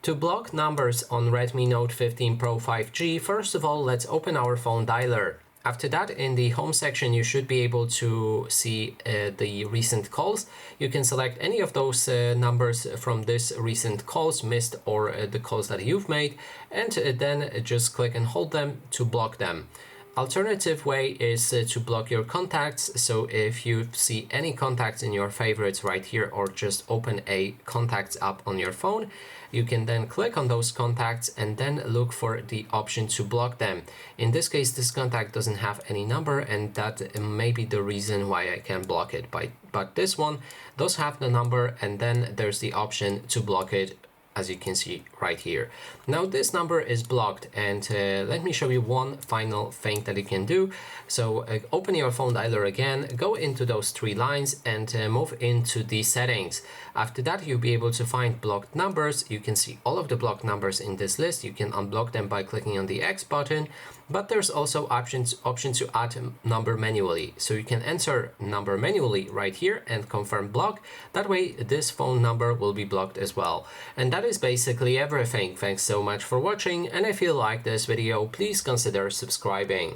To block numbers on Redmi Note 15 Pro 5G, first of all, let's open our phone dialer. After that, in the home section, you should be able to see the recent calls. You can select any of those numbers from this recent calls, missed, or the calls that you've made, and then just click and hold them to block them. Alternative way is to block your contacts. So if you see any contacts in your favorites right here, or just open a contacts app on your phone, you can then click on those contacts and then look for the option to block them. In this case, this contact doesn't have any number, and that may be the reason why I can block it. But this one does have the number, and then there's the option to block it, as you can see right here. Now this number is blocked, and let me show you one final thing that you can do. So open your phone dialer again, go into those three lines and move into the settings. After that, you'll be able to find blocked numbers. You can see all of the blocked numbers in this list. You can unblock them by clicking on the X button, but there's also option to add number manually. So you can enter number manually right here and confirm block. That way this phone number will be blocked as well. And that is basically everything. Thanks so much for watching, and if you like this video, please consider subscribing.